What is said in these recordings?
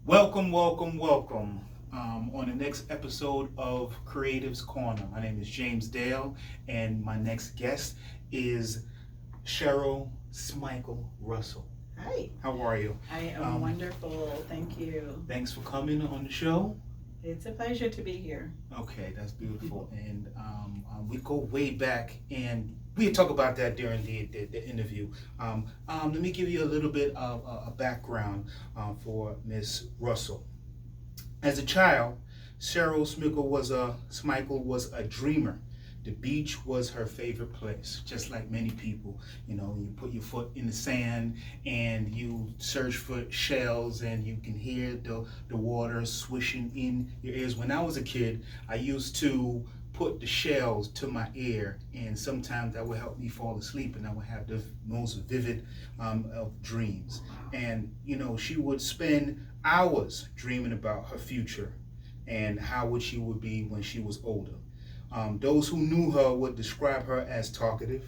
Welcome, welcome, welcome. On the next episode of Creatives Corner, my name is James Dale, and my next guest is Sheryl Smikle-Russell. Hi. How are you? I am wonderful. Thank you. Thanks for coming on the show. It's a pleasure to be here. Okay, that's beautiful. And we go way back, and we talk about that during the interview. Let me give you a little bit of a background for Miss Russell. As a child, Sheryl Smikle was a dreamer. The beach was her favorite place, just like many people. You know, you put your foot in the sand and you search for shells and you can hear the water swishing in your ears. When I was a kid, I used to put the shells to my ear, and sometimes that would help me fall asleep, and I would have the most vivid of dreams. And you know, she would spend hours dreaming about her future and how she would be when she was older. Those who knew her would describe her as talkative,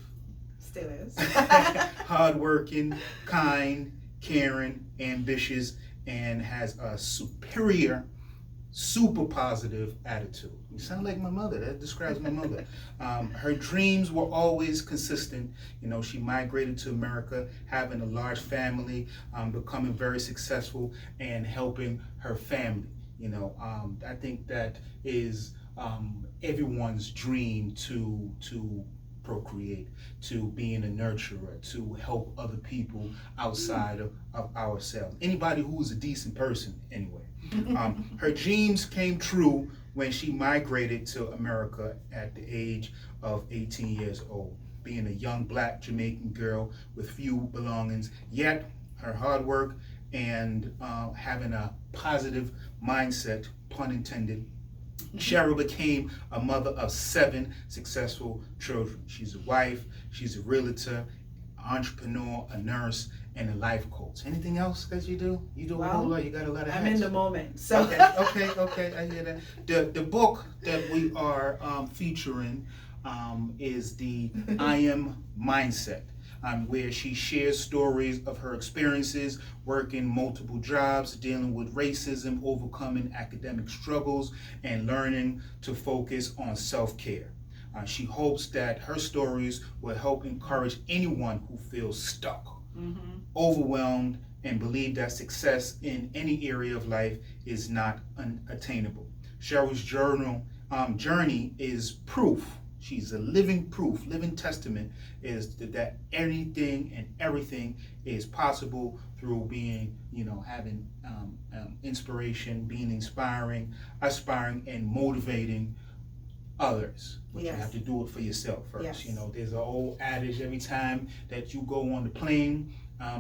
Still is. hardworking, kind, caring, ambitious, and has a super positive attitude. You sound like my mother. That describes my mother. Her dreams were always consistent. You know, she migrated to America, having a large family, becoming very successful, and helping her family. You know, I think that is everyone's dream to procreate, to being a nurturer, to help other people outside of ourselves. Anybody who is a decent person, anyway. Her dreams came true when she migrated to America at the age of 18 years old, being a young black Jamaican girl with few belongings, yet her hard work and having a positive mindset, pun intended, Sheryl became a mother of 7 successful children. She's a wife, she's a realtor, entrepreneur, a nurse, and a life coach. Anything else that you do? You do a whole lot. You got a lot of hats. I'm in the moment. So Okay. I hear that. The book that we are featuring is the I Am Mindset. Where she shares stories of her experiences working multiple jobs, dealing with racism, overcoming academic struggles, and learning to focus on self-care. She hopes that her stories will help encourage anyone who feels stuck, overwhelmed, and believe that success in any area of life is not unattainable. Sheryl's journey is proof. She's a living proof, living testament is that anything and everything is possible through being, you know, having inspiration, being inspiring, aspiring, and motivating others. But you have to do it for yourself first. Yes. You know, there's an old adage every time that you go on the plane,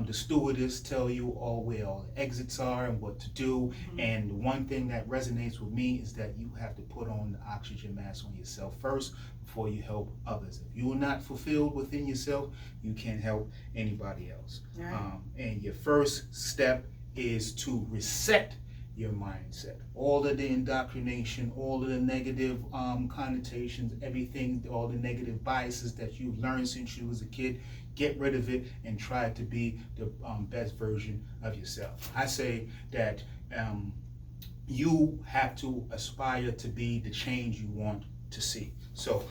the stewardess tell you where all the exits are and what to do. And the one thing that resonates with me is that you have to put on the oxygen mask on yourself first before you help others. If you are not fulfilled within yourself, you can't help anybody else. Right. And your first step is to reset your mindset. All of the indoctrination, all of the negative connotations, everything, all the negative biases that you've learned since you was a kid, get rid of it and try to be the best version of yourself. I say that you have to aspire to be the change you want to see. So,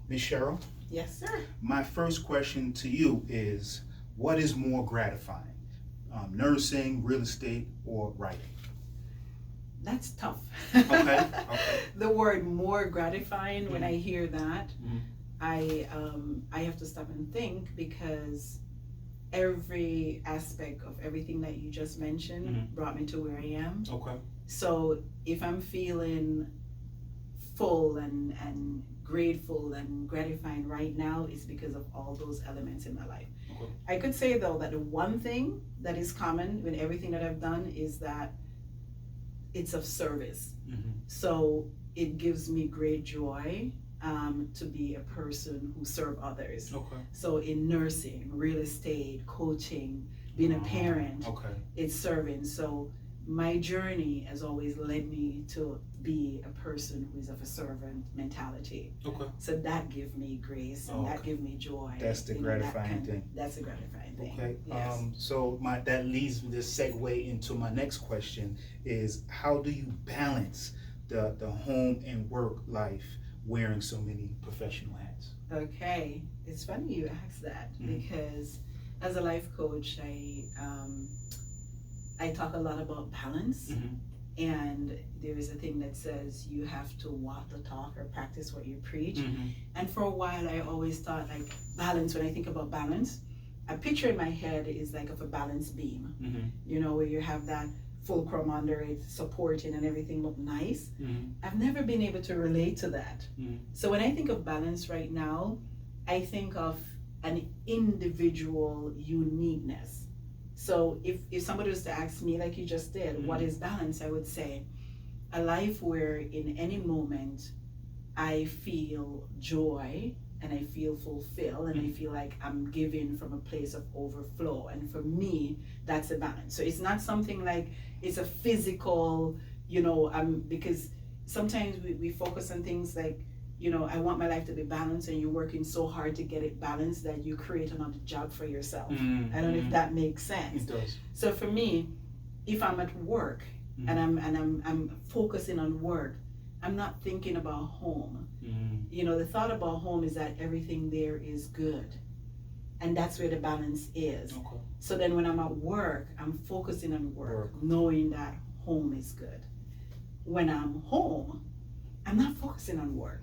Ms. Sheryl? Yes, sir. My first question to you is, what is more gratifying? Nursing, real estate, or writing? That's tough. Okay. The word more gratifying, when I hear that, I have to stop and think, because every aspect of everything that you just mentioned brought me to where I am. Okay. So if I'm feeling full and grateful and gratifying right now, it's because of all those elements in my life. Okay. I could say though that the one thing that is common in everything that I've done is that it's of service. So it gives me great joy to be a person who serve others. Okay. So in nursing, real estate, coaching, being a parent, Okay. it's serving. So my journey has always led me to be a person who is of a servant mentality. Okay. So that gives me grace and that gives me joy. That's the gratifying thing. That's the gratifying thing. Okay. Yes. So that leads me to segue into my next question is how do you balance the home and work life wearing so many professional hats? Okay. It's funny you asked that because as a life coach, I talk a lot about balance. And there is a thing that says you have to walk the talk or practice what you preach. And for a while, I always thought like balance, when I think about balance, a picture in my head is like of a balance beam, you know, where you have that fulcrum under it supporting and everything look nice. I've never been able to relate to that. So when I think of balance right now, I think of an individual uniqueness. So if somebody was to ask me, like you just did, what is balance? I would say a life where in any moment I feel joy and I feel fulfilled and I feel like I'm giving from a place of overflow. And for me, that's a balance. So it's not something like it's a physical, you know, because sometimes we focus on things like, you know, I want my life to be balanced, and you're working so hard to get it balanced that you create another job for yourself. I don't know if that makes sense. It does. So for me, if I'm at work and I'm focusing on work, I'm not thinking about home. You know, the thought about home is that everything there is good, and that's where the balance is. Okay. So then when I'm at work, I'm focusing on work, knowing that home is good. When I'm home, I'm not focusing on work.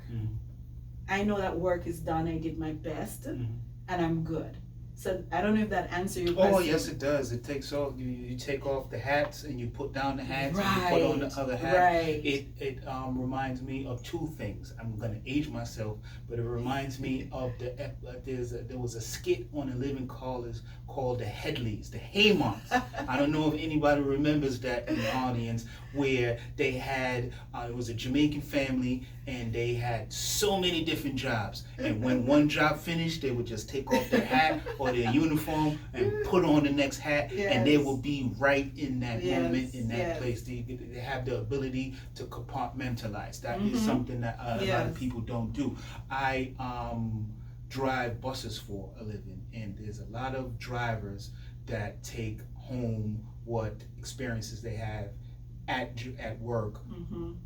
I know that work is done, I did my best, and I'm good. So I don't know if that answers your question. Oh, yes, it does. It takes off, you take off the hats and you put down the hats and you put on the other hats. Right. It reminds me of two things. I'm going to age myself, but it reminds me of there was a skit on the Living Callers called The Headleys, the Haymarks. I don't know if anybody remembers that in the audience, where they had, it was a Jamaican family and they had so many different jobs. And when one job finished, they would just take off their hat or their uniform and put on the next hat, and they will be right in that moment, in that place. They have the ability to compartmentalize. That is something that a lot of people don't do. I drive buses for a living, and there's a lot of drivers that take home what experiences they have at work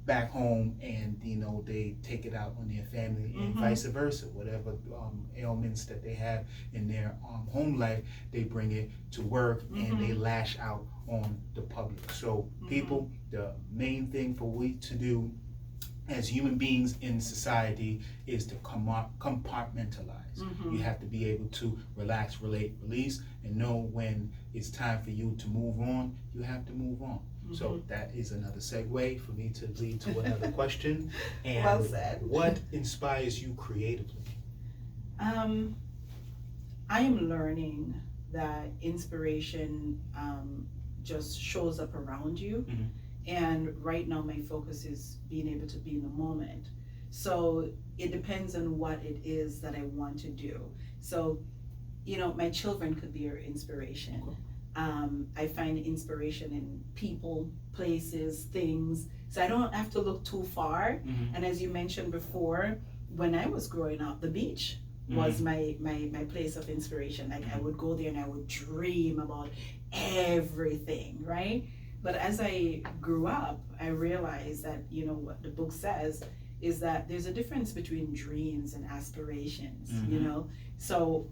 back home, and you know, they take it out on their family and vice versa. Whatever ailments that they have in their home life, they bring it to work and they lash out on the public. So people, the main thing for we to do as human beings in society is to compartmentalize. You have to be able to relax, relate, release, and know when it's time for you to move on, you have to move on. So that is another segue for me to lead to another question. And well said. What inspires you creatively? I am learning that inspiration just shows up around you. And right now my focus is being able to be in the moment. So it depends on what it is that I want to do. So, you know, my children could be your inspiration. I find inspiration in people, places, things. So I don't have to look too far. And as you mentioned before, when I was growing up, the beach was my place of inspiration. Like I would go there and I would dream about everything, right? But as I grew up, I realized that, you know, what the book says is that there's a difference between dreams and aspirations, you know? So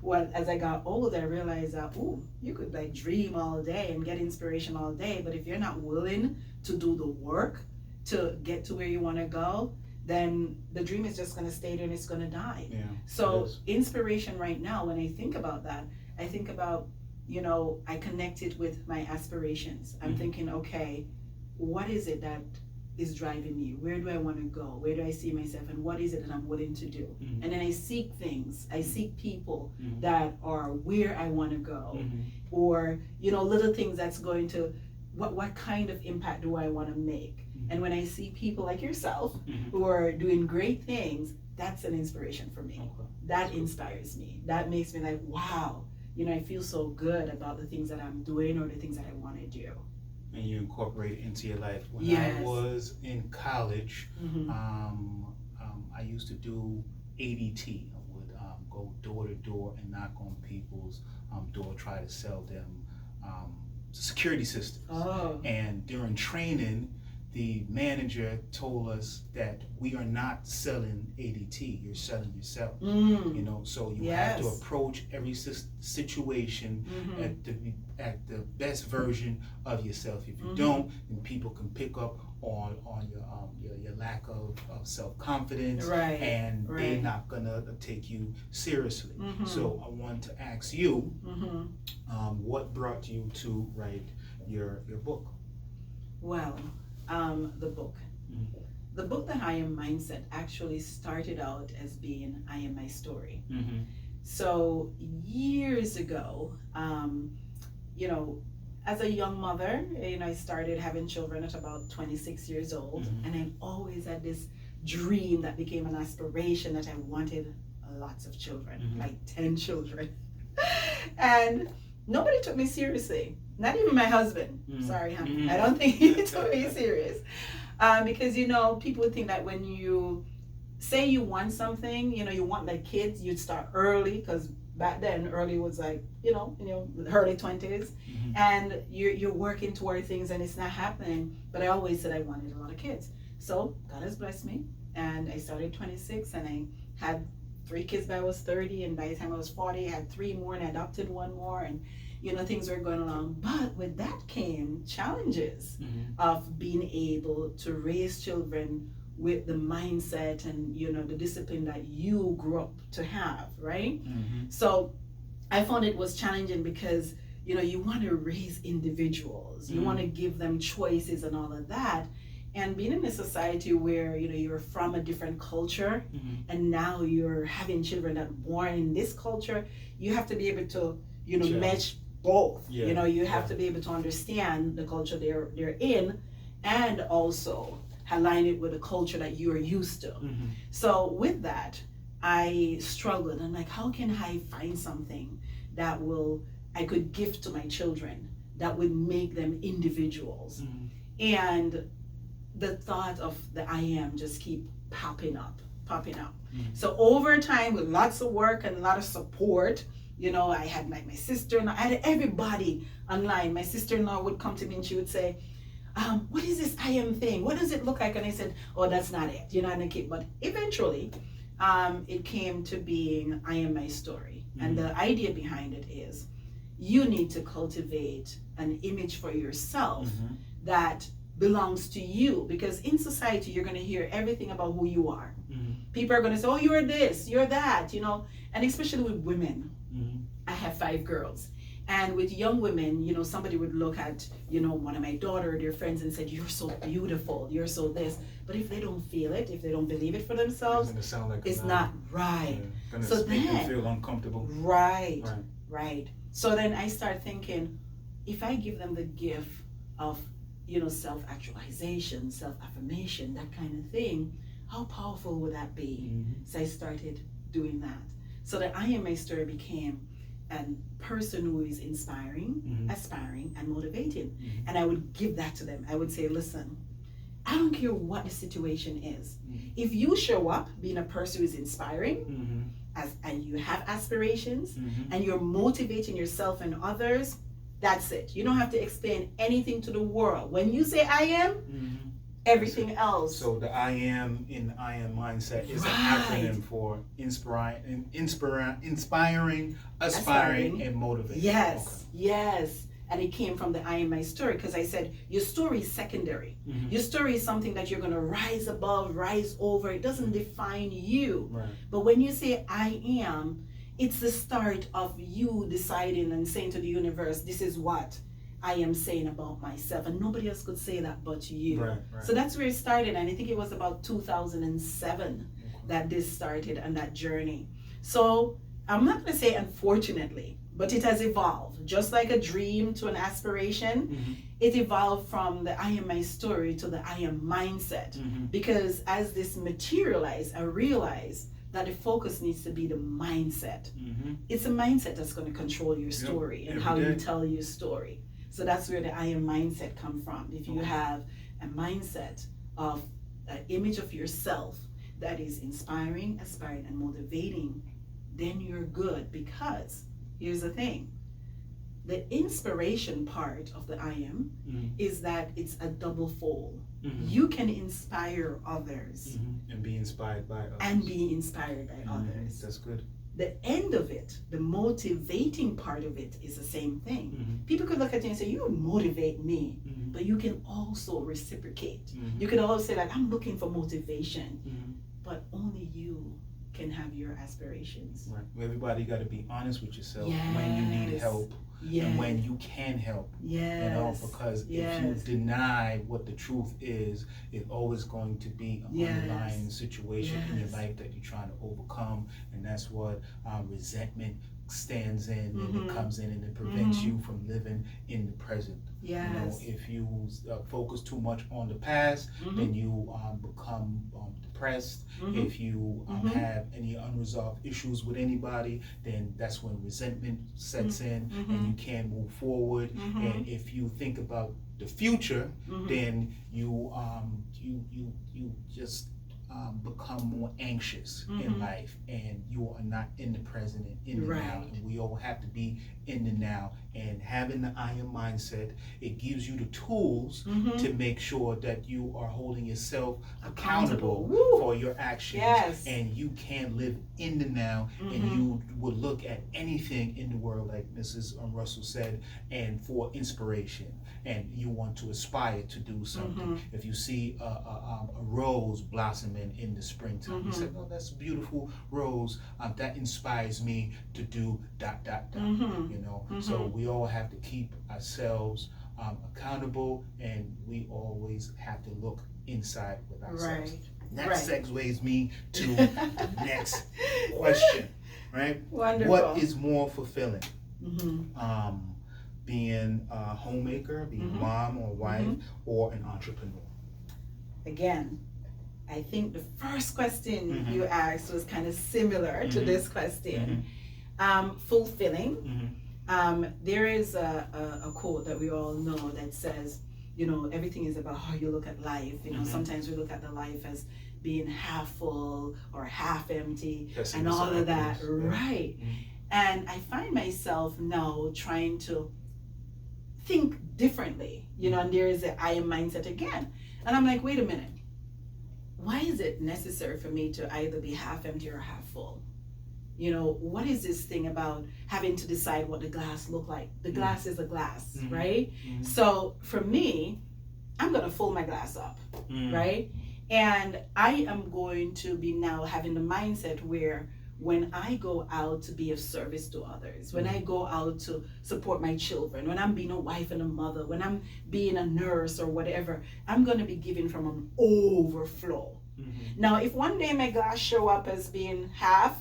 well, as I got older, I realized that, you could like dream all day and get inspiration all day, but if you're not willing to do the work to get to where you want to go, then the dream is just going to stay there and it's going to die. So inspiration right now, when I think about that, I think about, you know, I connect it with my aspirations. I'm thinking, okay, what is it that is driving me? Where do I want to go? Where do I see myself? And what is it that I'm willing to do? And then I seek things. I seek people that are where I want to go. Or, you know, little things that's going to, what kind of impact do I want to make? And when I see people like yourself who are doing great things, that's an inspiration for me. That inspires me. That makes me like, wow, you know, I feel so good about the things that I'm doing or the things that I want to do. and you incorporate it into your life. When Yes. I was in college, Mm-hmm. I used to do ADT. I would go door to door and knock on people's door, try to sell them security systems. Oh. And during training, the manager told us that we are not selling ADT, you're selling yourself. You know, so you have to Yes. approach every situation Mm-hmm. at the best version of yourself. If you don't, then people can pick up on your lack of self-confidence, Right. and they're Right. not gonna take you seriously. Mm-hmm. So I want to ask you, Mm-hmm. what brought you to write your book? Well, the book. Mhm. The book, The I Am Mindset, actually started out as being I Am My Story. Mm-hmm. So years ago, you know, as a young mother, you know, I started having children at about 26 years old, Mhm. and I always had this dream that became an aspiration that I wanted lots of children, Mhm. like 10 children. And nobody took me seriously. Not even my husband. Sorry, honey. Mhm. I don't think he took me serious. Because, you know, people would think that when you say you want something, you know, you want like kids, you'd start early, because back then early was like, you know, early 20s, Mhm. and you're working toward things and it's not happening. But I always said I wanted a lot of kids. So God has blessed me, and I started 26 and I had 3 kids by I was 30, and by the time I was 40 I had 3 more and I adopted 1 more, and you know, things were going along. But with that came challenges Mhm. of being able to raise children with the mindset and, you know, the discipline that you grew up to have, right? Mhm. So I found it was challenging because, you know, you want to raise individuals, you want to give them choices and all of that. And being in a society where, you know, you're from a different culture, Mhm. and now you're having children that are born in this culture, you have to be able to, you know, Yeah. match both. Yeah. You know, you have Yeah. to be able to understand the culture they're in, and also align it with the culture that you're used to. Mhm. So with that, I struggled. I'm like, how can I find something that I could give to my children that would make them individuals? Mhm. And the thought of the I am just keep popping up. Mhm. So over time, with lots of work and a lot of support, you know, I had like my sister-in-law, I had everybody online. My sister-in-law would come to me and she would say, what is this I am thing? What does it look like? And I said, oh, that's not it. You're not a kid. But eventually, it came to being I Am My Story. And the idea behind it is you need to cultivate an image for yourself Mhm. that belongs to you, because in society you're going to hear everything about who you are. Mhm. People are going to say, oh, you're this, you're that, you know. And especially with women, Mhm. I have 5 girls, and with young women, you know, somebody would look at, you know, one of my daughter, their friends, and said, you're so beautiful, you're so this. But if they don't feel it, if they don't believe it for themselves, It's gonna sound like it's a lie. not right. Yeah. Gonna So make them then- feel uncomfortable. Right, Right. right. So then I start thinking, if I give them the gift of, you know, self-actualization, self-affirmation, that kind of thing, how powerful would that be? Mhm. So I started doing that. So that I Am My Story became a person who is inspiring, Mhm. aspiring, and motivating. Mhm. And I would give that to them. I would say, listen, I don't care what the situation is. Mhm. If you show up being a person who is inspiring, Mhm. and you have aspirations, Mhm. and you're motivating yourself and others, that's it. You don't have to explain anything to the world. When you say I am, Mhm. everything else. So the I am in the I am mindset is Right. an acronym for inspiring, aspiring, Aspiring. and motivating. Yes, yes. And it came from the I Am My Story, because I said your story is secondary. Okay. Mhm. Your story is something that you're going to rise above, rise over. It doesn't define you. Right. But when you say I am, it's the start of you deciding and saying to the universe, this is what I am saying about myself. And nobody else could say that but you. Right. Right. So that's where it started. And I think it was about 2007 Okay. that this started and that journey. So I'm not going to say unfortunately, but it has evolved. Just like a dream to an aspiration, Mhm. it evolved from the I Am My Story to the I Am mindset. Mhm. Because as this materialized, I realized that the focus needs to be the mindset. Mhm. It's a mindset that's going to control your story and every how you day. tell your story. So that's where the I am mindset come from. If you have a mindset of an image of yourself that is inspiring, aspiring, and motivating, then you're good. Because here's the thing, the inspiration part of the I am is that it's a double fold. You can inspire others and be inspired by others. Others. That's good. The end of it, the motivating part of it, is the same thing. People could look at you and say, you motivate me, but you can also reciprocate. You can also say, like, I'm looking for motivation, but only you can have your aspirations. Right. Everybody got to be honest with yourself Yes. when you need help Yes. and when you can help. Yes. You know, because if you deny what the truth is, it's always going to be an underlying situation in your life that you're trying to overcome, and that's what resentment stands in, and it comes in and it prevents you from living in the present. Yes. You know, if you focus too much on the past, then you become depressed. If you have any unresolved issues with anybody, then that's when resentment sets in and you can't move forward. And if you think about the future, then you just become more anxious in life, and you are not in the present and in the now. And we all have to be in the now. And having the I am mindset, it gives you the tools to make sure that you are holding yourself accountable for your actions. Yes. And you can live in the now, and you will look at anything in the world, like Mrs. Russell said, and for inspiration. And you want to aspire to do something. If you see a rose blossoming in the springtime, you say, "Oh, that's a beautiful rose. That inspires me to do ... You know, so we all have to keep ourselves accountable, and we always have to look inside with ourselves. That segues me to the next question. Right? Wonderful. What is more fulfilling? Being a homemaker, being a mom or wife, or an entrepreneur? Again, I think the first question you asked was kind of similar to this question. Fulfilling. There is a quote that we all know that says, you know, everything is about how you look at life. You know, sometimes we look at the life as being half full or half empty, and all of that. Right. And I find myself now trying to think differently, you know, and there is the I am mindset again. And I'm like, wait a minute, why is it necessary for me to either be half empty or half full? You know, what is this thing about having to decide what the glass look like? The glass is a glass, right? So for me, I'm gonna fill my glass up, right? And I am going to be now having the mindset where when I go out to be of service to others, when I go out to support my children, when I'm being a wife and a mother, when I'm being a nurse or whatever, I'm going to be giving from an overflow. Now, if one day my glass show up as being half,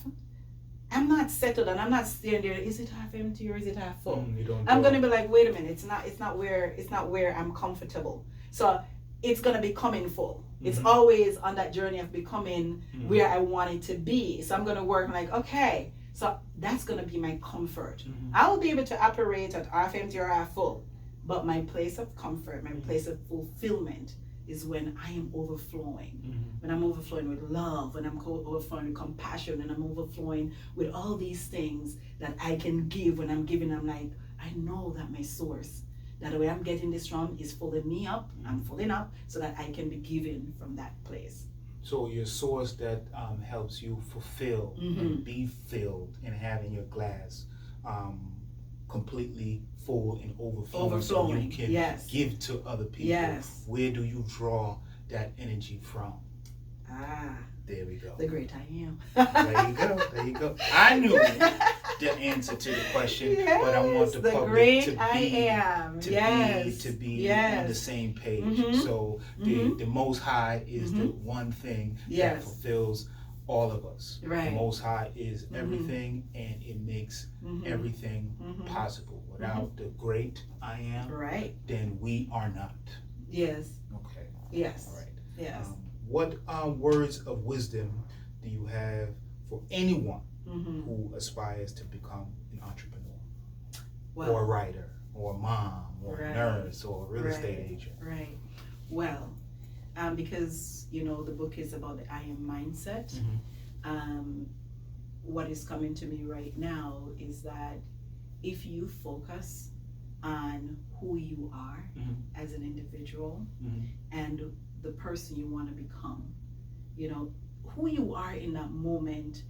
I'm not settled and I'm not standing there, is it half empty or is it half full? I'm going to be like, wait a minute, it's not where I'm comfortable. So it's going to be coming full. It's always on that journey of becoming where I want it to be. So I'm going to work like, okay, so that's going to be my comfort. I'll be able to operate at half empty or half full, but my place of comfort, my place of fulfillment is when I am overflowing. When I'm overflowing with love, when I'm overflowing with compassion, and I'm overflowing with all these things that I can give. When I'm giving, I'm like, I know that my source, that the way I'm getting this from is filling me up. I'm filling up so that I can be given from that place. So your source that helps you fulfill and be filled and having your glass completely full and overflowing, so you can give to other people. Where do you draw that energy from? There we go. The great I am. There you go. There you go. I knew the answer to the question, but I want the public to be on the same page. So the Most High is the one thing that fulfills all of us. The Most High is everything, and it makes everything possible. Without the great I am, then we are not. Yes. Okay. Yes. All right. Yes. What words of wisdom do you have for anyone who aspires to become an entrepreneur or a writer or a mom or a nurse or a real estate agent? Right. Well, because the book is about the I am mindset. What is coming to me right now is that if you focus on who you are as an individual and the person you want to become, who you are in that moment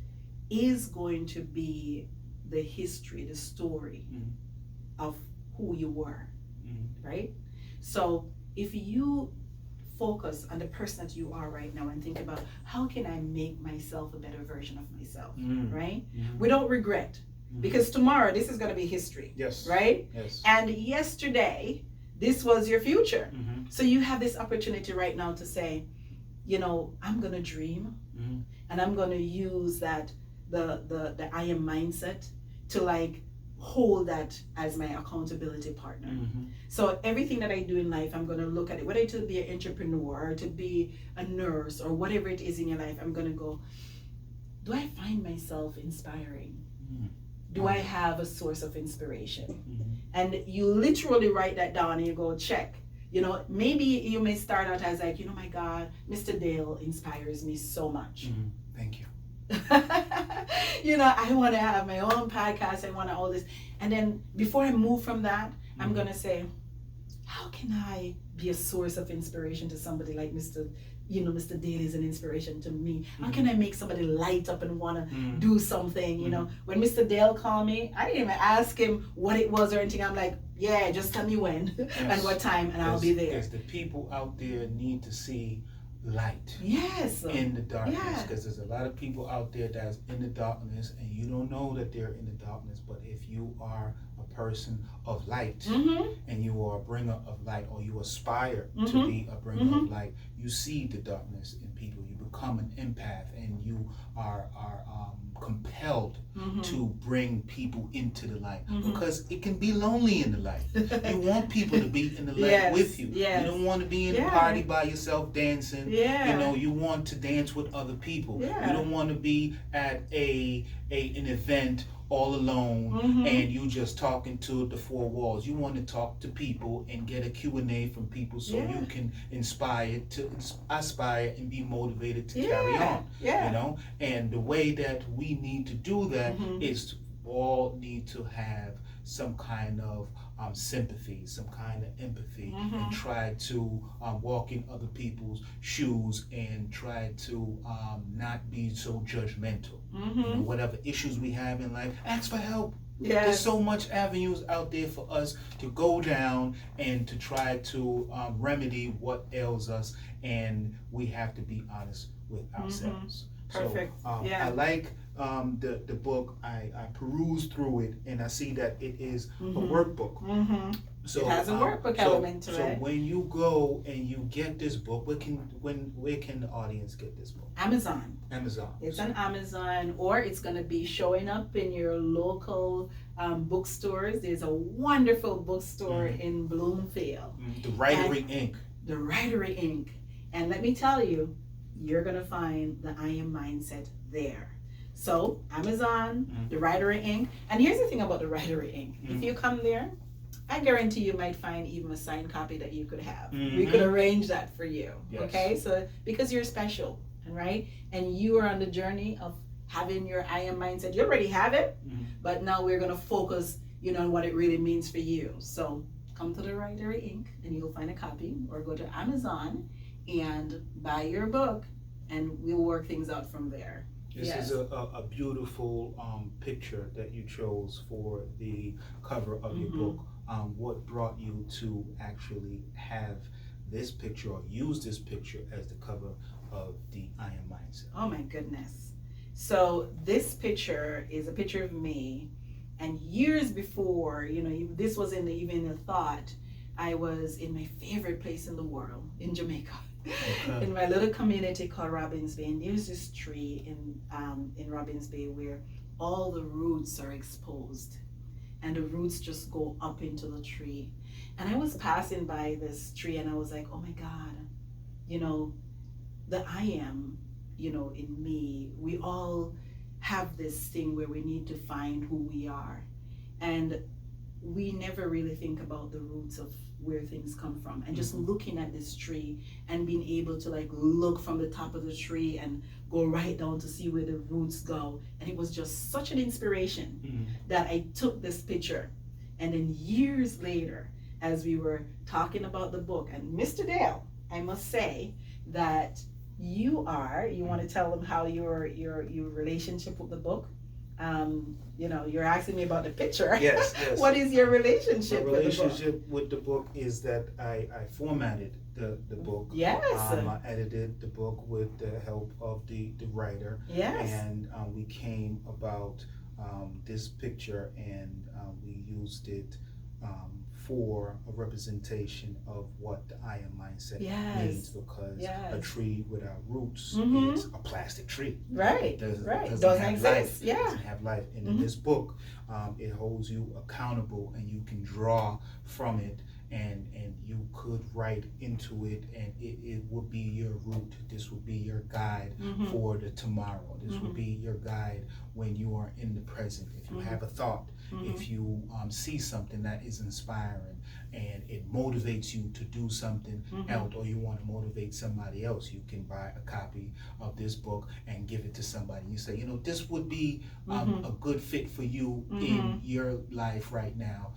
is going to be the history, the story of who you were, right? So if you focus on the person that you are right now and think about how can I make myself a better version of myself, right? Without regret, because tomorrow this is going to be history, yes, right? Yes. And yesterday this was your future. So you have this opportunity right now to say, I'm going to dream and I'm going to use that the I am mindset to like hold that as my accountability partner. So everything that I do in life, I'm going to look at it, whether to be an entrepreneur or to be a nurse or whatever it is in your life, I'm going to go, do I find myself inspiring? Do I have a source of inspiration? And you literally write that down and you go check. Maybe you may start out as like, my God, Mr. Dale inspires me so much. Thank you. I want to have my own podcast. I want to all this. And then before I move from that, I'm going to say, how can I be a source of inspiration to somebody like Mr. Dale is an inspiration to me. How can I make somebody light up and want to do something? When Mr. Dale called me, I didn't even ask him what it was or anything. I'm like, yeah, just tell me when and what time and I'll be there. Because the people out there need to see light in the darkness, because there's a lot of people out there that's in the darkness and you don't know that they're in the darkness. But if you are a person of light and you are a bringer of light, or you aspire to be a bringer of light, you see the darkness in people. You become an empath and you are compelled to bring people into the light, because it can be lonely in the light. You want people to be in the light with you. You don't want to be in a party by yourself dancing. You want to dance with other people. You don't want to be at an event all alone and you just talking to the four walls. You want to talk to people and get a Q&A from people so you can aspire and be motivated to carry on. And the way that we need to do that is all need to have some kind of sympathy, some kind of empathy, and try to walk in other people's shoes and try to not be so judgmental. Whatever issues we have in life, ask for help. There's so much avenues out there for us to go down and to try to remedy what ails us, and we have to be honest with ourselves. Perfect. So I like the book. I perused through it and I see that it is a workbook. So it has a workbook element to it. So when you go and you get this book, where can the audience get this book? Amazon. It's on Amazon, or it's going to be showing up in your local bookstores. There's a wonderful bookstore in Bloomfield. The Writery Inc. The Writery Inc. And let me tell you, you're going to find the I Am Mindset there. So Amazon, the Writery Inc. And here's the thing about the Writery Inc. If you come there, I guarantee you might find even a signed copy that you could have. We could arrange that for you. Okay? So because you're special, right? And you are on the journey of having your I Am Mindset. You already have it, but now we're going to focus, on what it really means for you. So come to the Writery Inc. and you'll find a copy, or go to Amazon and buy your book, and we'll work things out from there. This is a beautiful picture that you chose for the cover of your book. What brought you to actually have this picture or use this picture as the cover of the I Am Mindset? Oh my goodness. So this picture is a picture of me, and years before, this wasn't even a thought, I was in my favorite place in the world, in Jamaica. In my little community called Robbins Bay, and there's this tree in Robbins Bay where all the roots are exposed, and the roots just go up into the tree. And I was passing by this tree and I was like, oh my God, the I am, in me, we all have this thing where we need to find who we are. And we never really think about the roots of where things come from, and just looking at this tree and being able to like look from the top of the tree and go right down to see where the roots go. And it was just such an inspiration that I took this picture. And then years later, as we were talking about the book, and Mr. Dale, I must say that you want to tell them how your relationship with the book. You're asking me about the picture. Yes. What is your relationship My with the book? relationship with the book is that I formatted the book. Yes. I edited the book with the help of the writer. Yes. And we came about this picture, and we used it for a representation of what the I Am mindset means, because a tree without roots is a plastic tree. Right. Doesn't have exist. Life. Yeah. It doesn't have life. And in this book, it holds you accountable, and you can draw from it, and you could write into it, and it would be your root. This would be your guide for the tomorrow. This would be your guide when you are in the present. If you have a thought, if you see something that is inspiring and it motivates you to do something else, or you want to motivate somebody else, you can buy a copy of this book and give it to somebody. You say, this would be a good fit for you in your life right now.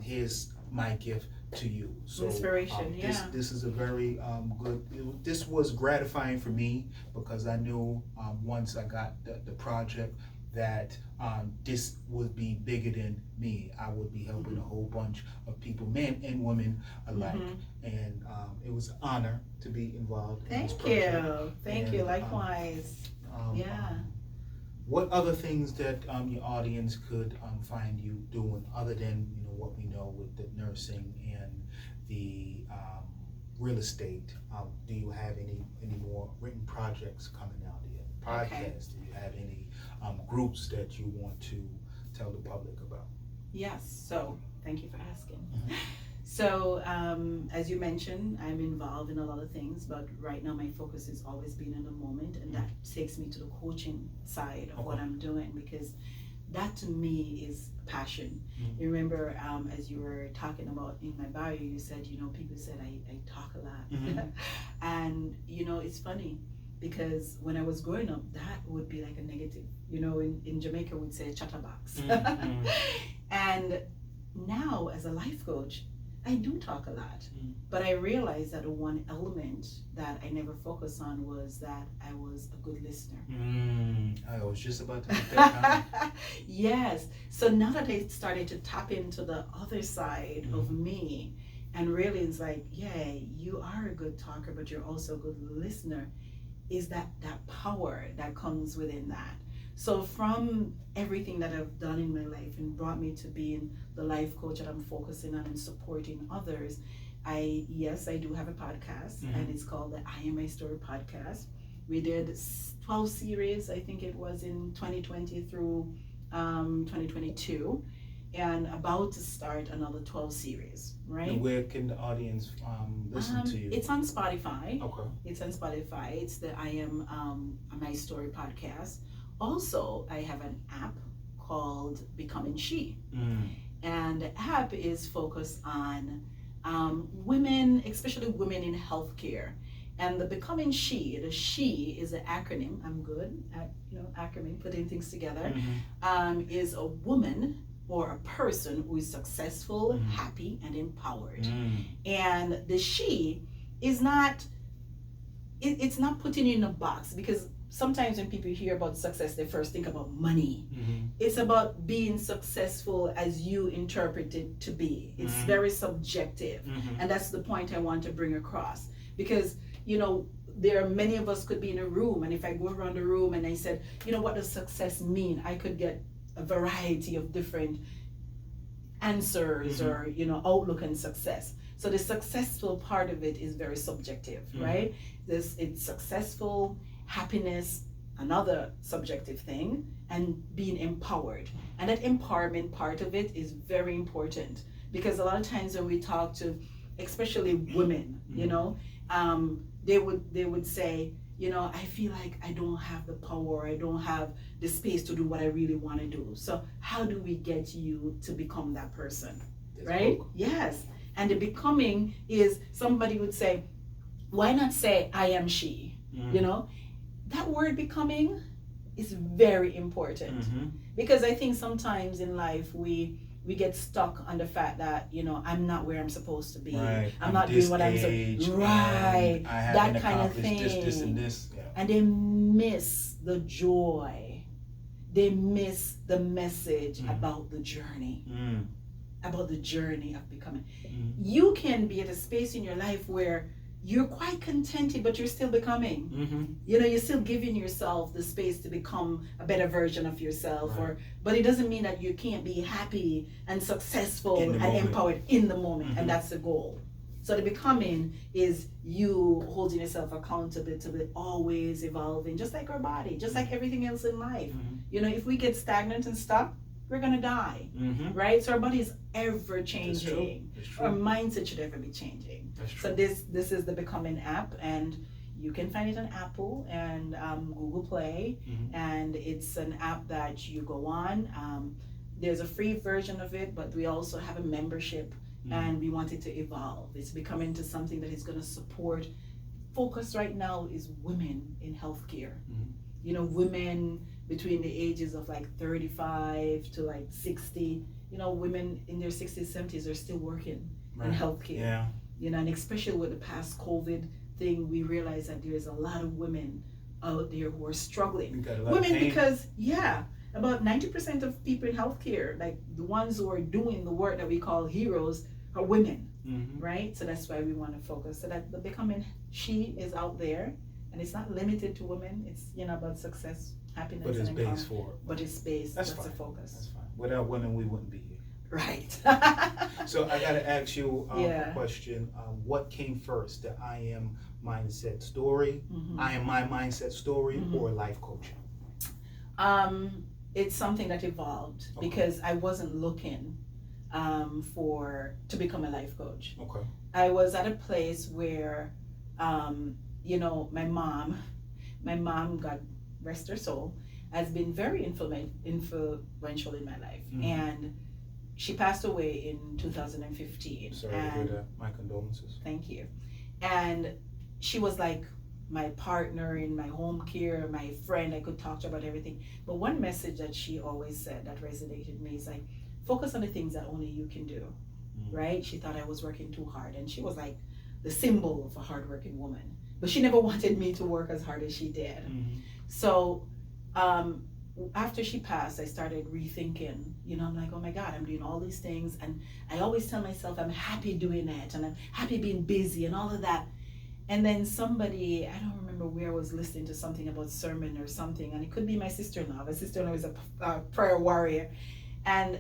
Here's my gift to you. So inspiration. This is a very good. This was gratifying for me, because I knew once I got the project that this would be bigger than me. I would be helping a whole bunch of people, men and women alike, and it was an honor to be involved in this project. Thank you. Likewise. What other things that your audience could find you doing, other than what we know with the nursing and the real estate? Do you have any more written projects coming out yet? Podcasts? Do you have any groups that you want to tell the public about? Yes. So thank you for asking. So as you mentioned, I'm involved in a lot of things, but right now my focus is always being in the moment, and that takes me to the coaching side of what I'm doing, because that to me is passion. You remember as you were talking about in my bio, you said, people said I talk a lot. And it's funny, because when I was growing up, that would be like a negative. In Jamaica we'd say chatterbox. And now as a life coach, I do talk a lot, but I realized that the one element that I never focused on was that I was a good listener. I was just about to make that comment. Yes. So now that I started to tap into the other side of me, and really it's like, you are a good talker, but you're also a good listener, is that power that comes within that. So from everything that I've done in my life and brought me to being the life coach that I'm focusing on and supporting others, I do have a podcast, and it's called the I Am My Story podcast. We did 12 series, I think it was in 2020 through 2022, and about to start another 12 series, right? And where can the audience listen to you? It's on Spotify. Okay. It's on Spotify. It's the I Am My Story podcast. Also, I have an app called Becoming She. And the app is focused on women, especially women in healthcare. And the Becoming She, the She is an acronym. I'm good at acronym, putting things together. Is a woman or a person who is successful, happy, and empowered. And the She is not, it's not putting you in a box, because sometimes when people hear about success, they first think about money. It's about being successful as you interpret it to be. It's very subjective. And that's the point I want to bring across. Because, there are many of us could be in a room, and if I go around the room and I said, what does success mean? I could get a variety of different answers or, outlook on success. So the successful part of it is very subjective, right? It's successful, happiness, another subjective thing, and being empowered. And that empowerment part of it is very important, because a lot of times when we talk to especially women, they would say, I feel like I don't have the power, I don't have the space to do what I really want to do. So how do we get you to become that person? right? Book. Yes. And the becoming is, somebody would say, why not say I am she? You know, that word becoming is very important, because I think sometimes in life we get stuck on the fact that, you know, I'm not where I'm supposed to be. Right. I'm not doing what I'm supposed to. Right. That kind of thing. This, and this. Yeah. And they miss the joy. They miss the message about the journey. About the journey of becoming. You can be at a space in your life where you're quite contented, but you're still becoming. You know, you're still giving yourself the space to become a better version of yourself. Right. But it doesn't mean that you can't be happy and successful and empowered in the moment. And that's the goal. So the becoming is you holding yourself accountable to be always evolving, just like our body, just like everything else in life. You know, if we get stagnant and stuck, we're gonna die, right? So our body is ever changing. Our mindset should ever be changing. So this is the Becoming app, and you can find it on Apple and Google Play, and it's an app that you go on. There's a free version of it, but we also have a membership, and we want it to evolve. It's becoming to something that is going to support. Focus right now is women in healthcare. You know, women between the ages of like 35 to like 60. You know, women in their 60s, 70s are still working in healthcare. Yeah. You know, and especially with the past COVID thing, we realize that there's a lot of women out there who are struggling. Women, because about 90% of people in healthcare, like the ones who are doing the work that we call heroes, are women, right? So that's why we want to focus. So that the Becoming She is out there, and it's not limited to women. It's, you know, about success, happiness, but it's based for. But it's based. That's the focus. That's fine. Without women, we wouldn't be here. Right. So I got to ask you a question. What came first, the I am mindset story, I am my mindset story, or life coaching? It's something that evolved because I wasn't looking to become a life coach. Okay. I was at a place where, you know, my mom, God rest her soul, has been very influential in my life, and she passed away in 2015. Sorry to hear that. My condolences. Thank you. And she was like my partner in my home care, my friend. I could talk to her about everything. But one message that she always said that resonated with me is like, focus on the things that only you can do, right? She thought I was working too hard. And she was like the symbol of a hardworking woman. But she never wanted me to work as hard as she did. So, after she passed, I started rethinking, you know, I'm like, oh my God, I'm doing all these things. And I always tell myself I'm happy doing it, and I'm happy being busy and all of that. And then somebody, I don't remember where I was listening to something about sermon or something, and it could be my sister-in-law. My sister-in-law is a prayer warrior. And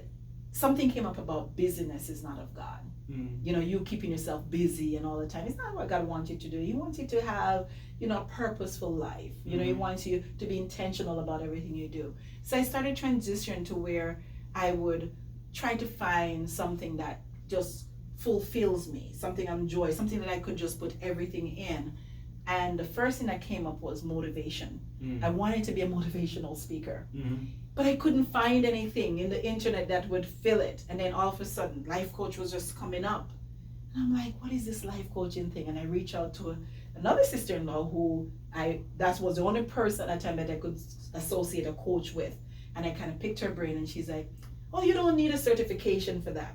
something came up about busyness is not of God. You know, you keeping yourself busy and all the time. It's not what God wants you to do. He wants you to have, you know, a purposeful life. You know, He wants you to be intentional about everything you do. So I started transitioning to where I would try to find something that just fulfills me, something I enjoy, something that I could just put everything in. And the first thing that came up was motivation. I wanted to be a motivational speaker. But I couldn't find anything in the internet that would fill it. And then all of a sudden, life coach was just coming up. And I'm like, what is this life coaching thing? And I reached out to another sister-in-law who that was the only person at the time that I could associate a coach with. And I kind of picked her brain, and she's like, oh, you don't need a certification for that.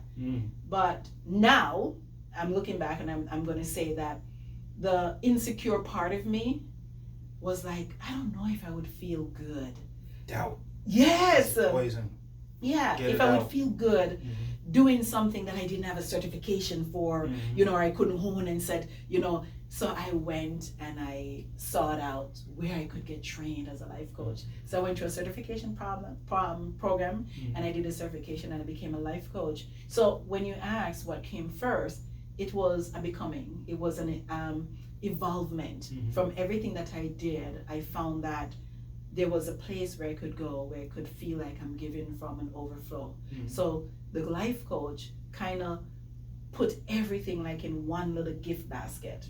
But now I'm looking back, and I'm going to say that the insecure part of me was like, I don't know if I would feel good. Doubt. Yes. Poison. Yeah, if I would feel good doing something that I didn't have a certification for, you know, or I couldn't hone and said, you know, so I went and I sought out where I could get trained as a life coach. So I went to a certification program, and I did a certification, and I became a life coach. So when you ask what came first, it was a becoming. It was an evolvement. From everything that I did. I found that there was a place where I could go, where I could feel like I'm giving from an overflow. So the life coach kind of put everything like in one little gift basket.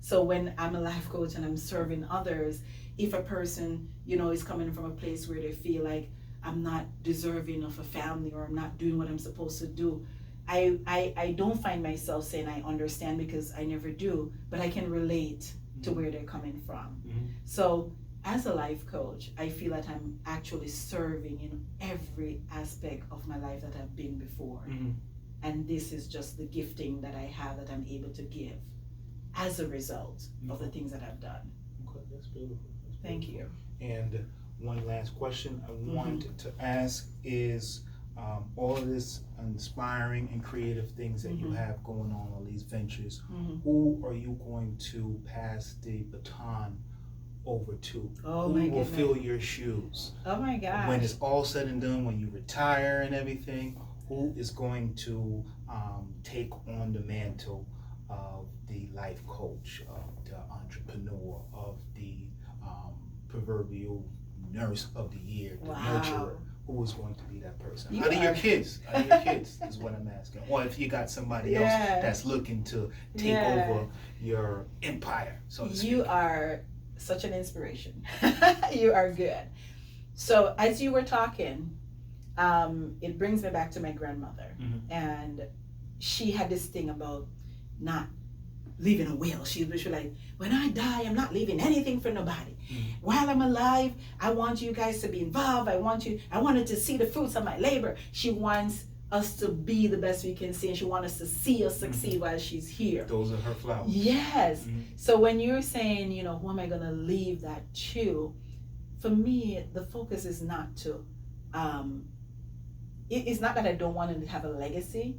So when I'm a life coach and I'm serving others, if a person, you know, is coming from a place where they feel like I'm not deserving of a family, or I'm not doing what I'm supposed to do, I don't find myself saying I understand, because I never do, but I can relate to where they're coming from. So as a life coach, I feel that I'm actually serving in every aspect of my life that I've been before. And this is just the gifting that I have that I'm able to give as a result of the things that I've done. Okay, that's beautiful. Thank you. And one last question I wanted to ask is, all of this inspiring and creative things that you have going on, all these ventures, who are you going to pass the baton over to? Who will fill your shoes? Oh my gosh. When it's all said and done, when you retire and everything, who is going to take on the mantle of the life coach, of the entrepreneur, of the proverbial nurse of the year, the nurturer? Who is going to be that person? Out of your kids is what I'm asking. Or if you got somebody else that's looking to take over your empire, so to speak. You are such an inspiration. You are good. So as you were talking, it brings me back to my grandmother. And she had this thing about not leaving a will. She was like, when I die, I'm not leaving anything for nobody. While I'm alive, I want you guys to be involved. I wanted to see the fruits of my labor. She wants us to be the best we can see, and she wants us to see us succeed while she's here. Those are her flowers. Yes. So when you're saying, who am I going to leave that to? For me, the focus is not to, it's not that I don't want to have a legacy,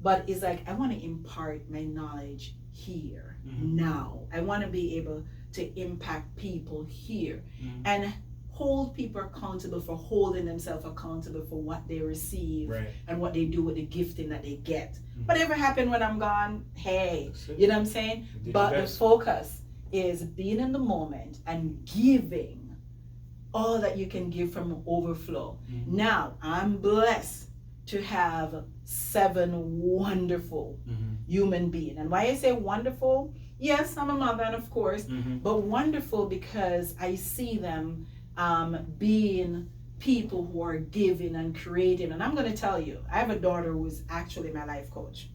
but it's like I want to impart my knowledge here, now. I want to be able to impact people here and hold people accountable for holding themselves accountable for what they receive and what they do with the gifting that they get. Whatever happened when I'm gone, hey, you know what I'm saying? But the focus is being in the moment and giving all that you can give from overflow. Now, I'm blessed to have 7 wonderful human beings. And why I say wonderful, yes, I'm a mother, and of course, but wonderful because I see them being people who are giving and creating. And I'm going to tell you, I have a daughter who is actually my life coach.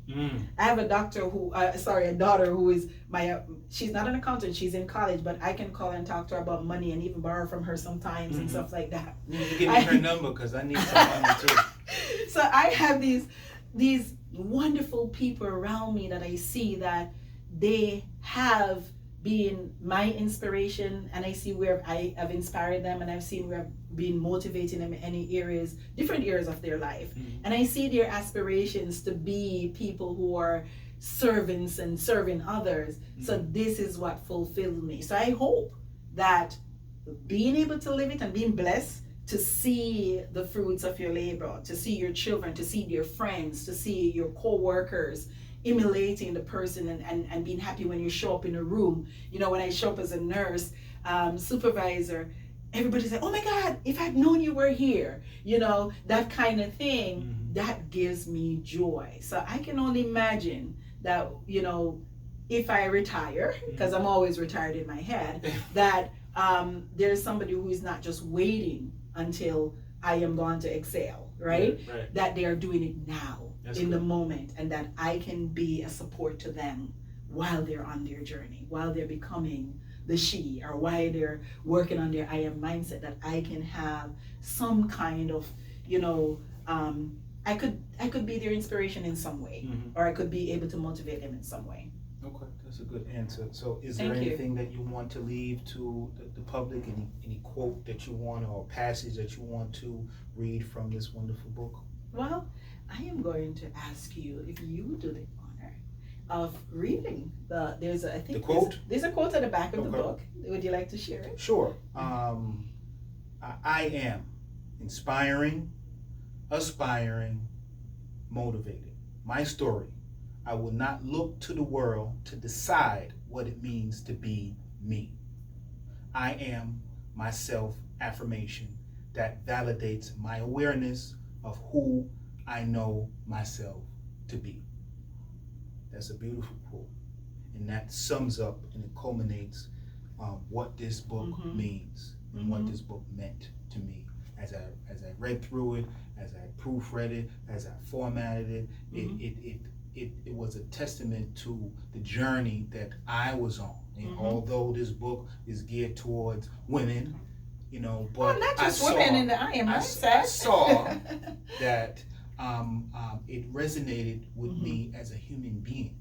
I have a daughter who is she's not an accountant, she's in college, but I can call and talk to her about money and even borrow from her sometimes and stuff like that. You need to give me her number, because I need some money too. So I have these wonderful people around me that I see that they have been my inspiration, and I see where I have inspired them, and I've seen where I've been motivating them in any areas, different areas of their life. And I see their aspirations to be people who are servants and serving others. So this is what fulfills me. So I hope that being able to live it and being blessed to see the fruits of your labor, to see your children, to see your friends, to see your co-workers emulating the person and being happy when you show up in a room. When I show up as a nurse, supervisor, everybody's like, oh my God, if I'd known you were here, that kind of thing, that gives me joy. So I can only imagine that, if I retire, because I'm always retired in my head, that there's somebody who is not just waiting until I am gone to exhale, right? That they are doing it now. That's in good. The moment, and that I can be a support to them while they're on their journey, while they're becoming the she, or while they're working on their I am mindset, that I can have some kind of, I could be their inspiration in some way, or I could be able to motivate them in some way. Okay, that's a good answer. So is there anything that you want to leave to the public, any quote that you want, or passage that you want to read from this wonderful book? Well, I am going to ask you if you would do the honor of reading there's a quote at the back of the book. Would you like to share it? Sure. I am inspiring, aspiring, motivated. My story. I will not look to the world to decide what it means to be me. I am my self-affirmation that validates my awareness of who I know myself to be. That's a beautiful quote, and that sums up and it culminates what this book means and what this book meant to me as I read through it, as I proofread it, as I formatted it, it was a testament to the journey that I was on. And although this book is geared towards women, but not just women in the I am mindset. I saw that it resonated with me as a human being,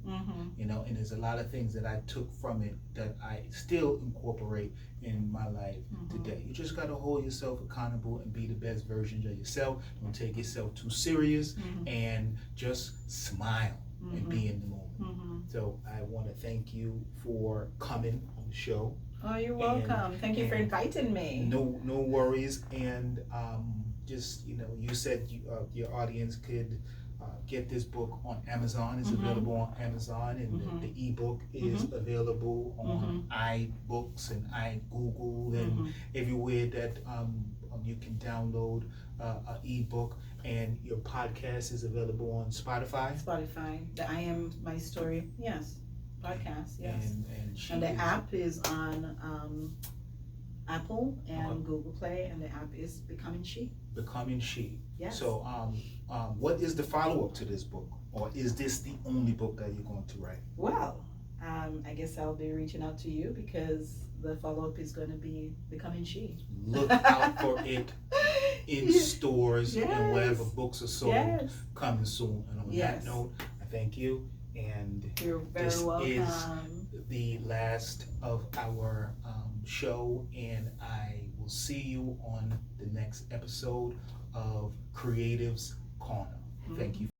and there's a lot of things that I took from it that I still incorporate in my life today. You just got to hold yourself accountable and be the best version of yourself. Don't take yourself too serious, and just smile and be in the moment. So I want to thank you for coming on the show. Oh, you're welcome. Thank you for inviting me. No worries. And just, you said your audience could get this book on Amazon. It's available on Amazon, and the ebook is available on iBooks and iGoogle and everywhere that you can download an ebook. And your podcast is available on Spotify. The I Am My Story, yes. Podcast, yes. And the app is on Apple and Google Play, and the app is Becoming She. Becoming She. Yes. So, what is the follow-up to this book, or is this the only book that you're going to write? Well, I guess I'll be reaching out to you because the follow-up is going to be Becoming She. Look out for it in stores and wherever books are sold. Coming soon. And on that note, I thank you. And you're very welcome. This is the last of our show, and I will see you on the next episode of Creatives Corner. Thank you.